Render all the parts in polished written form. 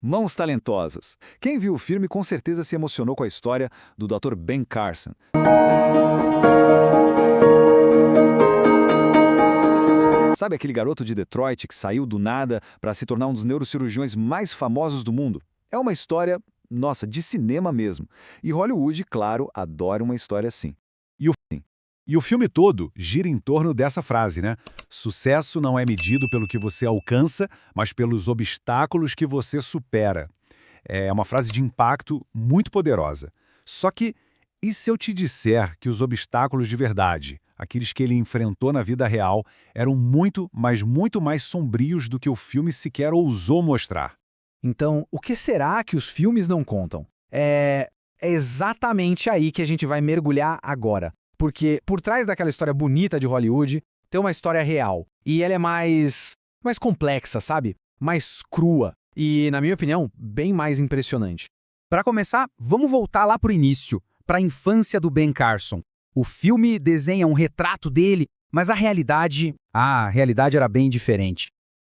Mãos Talentosas. Quem viu o filme com certeza se emocionou com a história do Dr. Ben Carson. Sabe aquele garoto de Detroit que saiu do nada para se tornar um dos neurocirurgiões mais famosos do mundo? É uma história, nossa, de cinema mesmo. E Hollywood, claro, adora uma história assim. E o filme todo gira em torno dessa frase, né? Sucesso não é medido pelo que você alcança, mas pelos obstáculos que você supera. É uma frase de impacto muito poderosa. Só que, e se eu te disser que os obstáculos de verdade, aqueles que ele enfrentou na vida real, eram muito, mas muito mais sombrios do que o filme sequer ousou mostrar? Então, o que será que os filmes não contam? É exatamente aí que a gente vai mergulhar agora. Porque por trás daquela história bonita de Hollywood, tem uma história real. E ela é mais complexa, sabe? Mais crua. E, na minha opinião, bem mais impressionante. Para começar, vamos voltar lá pro início, para a infância do Ben Carson. O filme desenha um retrato dele, mas a realidade era bem diferente.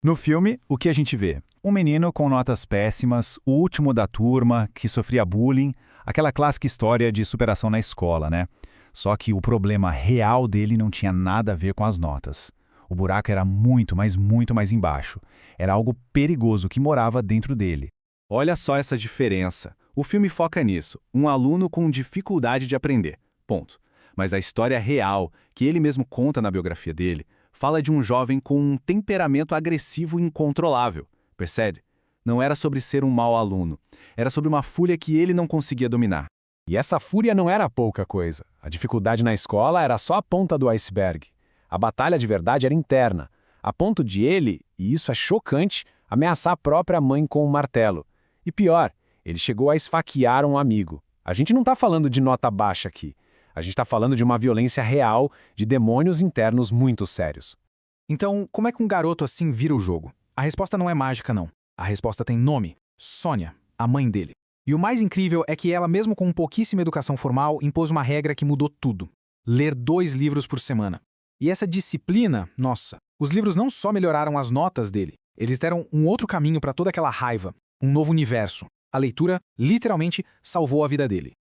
No filme, o que a gente vê? Um menino com notas péssimas, o último da turma, que sofria bullying, aquela clássica história de superação na escola, né? Só que o problema real dele não tinha nada a ver com as notas. O buraco era muito, mas muito mais embaixo. Era algo perigoso que morava dentro dele. Olha só essa diferença. O filme foca nisso, um aluno com dificuldade de aprender. Ponto. Mas a história real, que ele mesmo conta na biografia dele, fala de um jovem com um temperamento agressivo e incontrolável. Percebe? Não era sobre ser um mau aluno. Era sobre uma fúria que ele não conseguia dominar. E essa fúria não era pouca coisa. A dificuldade na escola era só a ponta do iceberg. A batalha de verdade era interna, a ponto de ele, e isso é chocante, ameaçar a própria mãe com um martelo. E pior, ele chegou a esfaquear um amigo. A gente não está falando de nota baixa aqui. A gente está falando de uma violência real, de demônios internos muito sérios. Então, como é que um garoto assim vira o jogo? A resposta não é mágica, não. A resposta tem nome. Sônia, a mãe dele. E o mais incrível é que ela, mesmo com pouquíssima educação formal, impôs uma regra que mudou tudo. Ler 2 livros por semana. E essa disciplina, nossa, os livros não só melhoraram as notas dele, eles deram um outro caminho para toda aquela raiva, um novo universo. A leitura, literalmente, salvou a vida dele.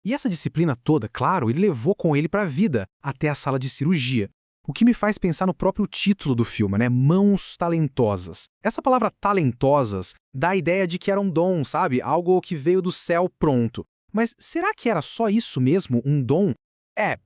E essa disciplina toda, claro, ele levou com ele para a vida, até a sala de cirurgia. O que me faz pensar no próprio título do filme, né? Mãos Talentosas. Essa palavra talentosas dá a ideia de que era um dom, sabe? Algo que veio do céu pronto. Mas será que era só isso mesmo, um dom?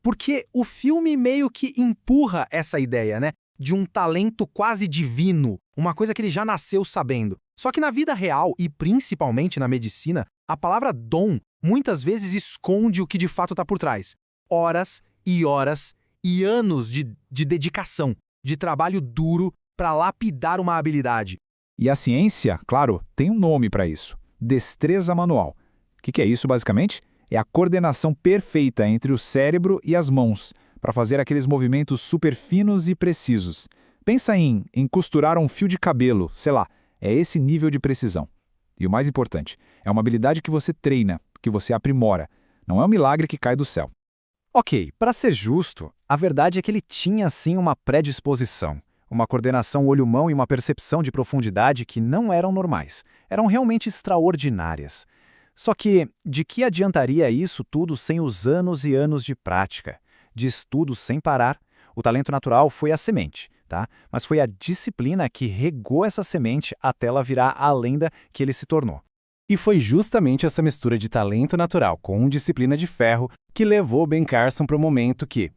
Porque o filme meio que empurra essa ideia, né? De um talento quase divino, uma coisa que ele já nasceu sabendo. Só que na vida real, e principalmente na medicina, a palavra dom muitas vezes esconde o que de fato está por trás. Horas e anos de dedicação, de trabalho duro para lapidar uma habilidade. E a ciência, claro, tem um nome para isso: destreza manual. O que é isso, basicamente? É a coordenação perfeita entre o cérebro e as mãos, para fazer aqueles movimentos super finos e precisos. Pensa em costurar um fio de cabelo, sei lá, é esse nível de precisão. E o mais importante, é uma habilidade que você treina, que você aprimora. Não é um milagre que cai do céu. Ok, para ser justo, a verdade é que ele tinha sim uma predisposição, uma coordenação olho-mão e uma percepção de profundidade que não eram normais, eram realmente extraordinárias. Só que, de que adiantaria isso tudo sem os anos e anos de prática, de estudo sem parar? O talento natural foi a semente, tá? Mas foi a disciplina que regou essa semente até ela virar a lenda que ele se tornou. E foi justamente essa mistura de talento natural com disciplina de ferro que levou Ben Carson para o momento que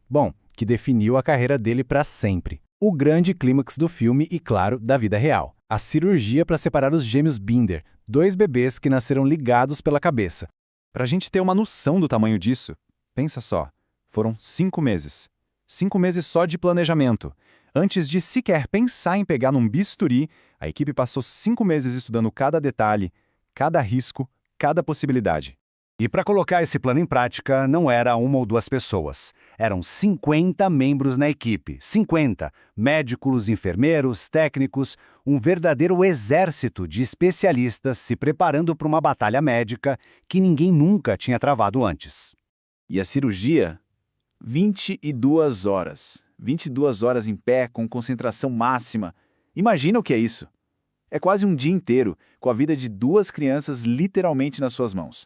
definiu a carreira dele para sempre. O grande clímax do filme e, claro, da vida real. A cirurgia para separar os gêmeos Binder, 2 bebês que nasceram ligados pela cabeça. Pra gente ter uma noção do tamanho disso, pensa só, foram 5 meses. 5 meses só de planejamento. Antes de sequer pensar em pegar num bisturi, a equipe passou 5 meses estudando cada detalhe, cada risco, cada possibilidade. E para colocar esse plano em prática, não era uma ou duas pessoas. Eram 50 membros na equipe. 50 médicos, enfermeiros, técnicos, um verdadeiro exército de especialistas se preparando para uma batalha médica que ninguém nunca tinha travado antes. E a cirurgia? 22 horas. 22 horas em pé, com concentração máxima. Imagina o que é isso. É quase um dia inteiro, com a vida de 2 crianças literalmente nas suas mãos.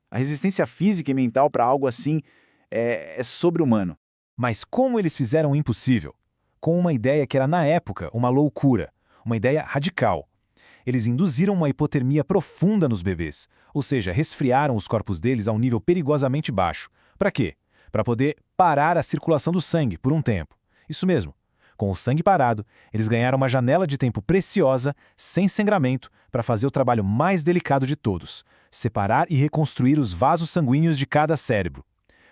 A resistência física e mental para algo assim é sobre-humano. Mas como eles fizeram o impossível? Com uma ideia que era, na época, uma loucura, uma ideia radical. Eles induziram uma hipotermia profunda nos bebês, ou seja, resfriaram os corpos deles a um nível perigosamente baixo. Para quê? Para poder parar a circulação do sangue por um tempo. Isso mesmo. Com o sangue parado, eles ganharam uma janela de tempo preciosa, sem sangramento, para fazer o trabalho mais delicado de todos: separar e reconstruir os vasos sanguíneos de cada cérebro.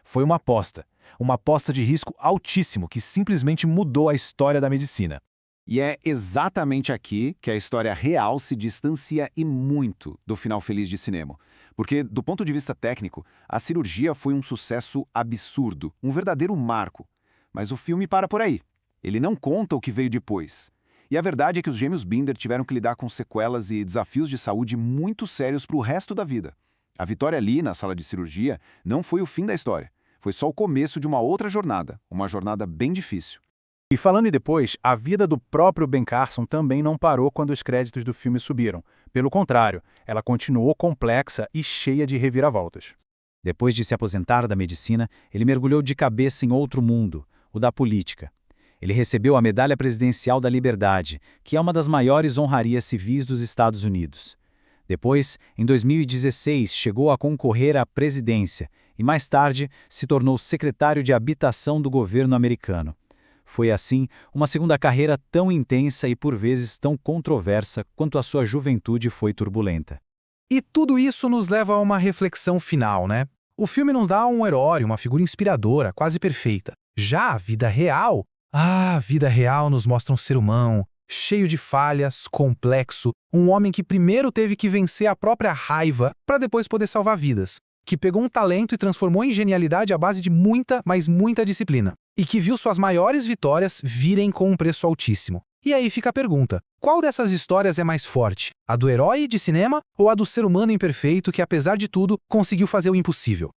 Foi uma aposta de risco altíssimo que simplesmente mudou a história da medicina. E é exatamente aqui que a história real se distancia e muito do final feliz de cinema. Porque, do ponto de vista técnico, a cirurgia foi um sucesso absurdo, um verdadeiro marco. Mas o filme para por aí. Ele não conta o que veio depois. E a verdade é que os gêmeos Binder tiveram que lidar com sequelas e desafios de saúde muito sérios para o resto da vida. A vitória ali, na sala de cirurgia, não foi o fim da história. Foi só o começo de uma outra jornada, uma jornada bem difícil. E falando em depois, a vida do próprio Ben Carson também não parou quando os créditos do filme subiram. Pelo contrário, ela continuou complexa e cheia de reviravoltas. Depois de se aposentar da medicina, ele mergulhou de cabeça em outro mundo, o da política. Ele recebeu a Medalha Presidencial da Liberdade, que é uma das maiores honrarias civis dos Estados Unidos. Depois, em 2016, chegou a concorrer à presidência e, mais tarde, se tornou secretário de Habitação do governo americano. Foi, assim, uma segunda carreira tão intensa e, por vezes, tão controversa quanto a sua juventude foi turbulenta. E tudo isso nos leva a uma reflexão final, né? O filme nos dá um herói, uma figura inspiradora, quase perfeita. Já a vida real? A vida real nos mostra um ser humano, cheio de falhas, complexo, um homem que primeiro teve que vencer a própria raiva para depois poder salvar vidas, que pegou um talento e transformou em genialidade à base de muita, mas muita disciplina, e que viu suas maiores vitórias virem com um preço altíssimo. E aí fica a pergunta: qual dessas histórias é mais forte? A do herói de cinema ou a do ser humano imperfeito que, apesar de tudo, conseguiu fazer o impossível?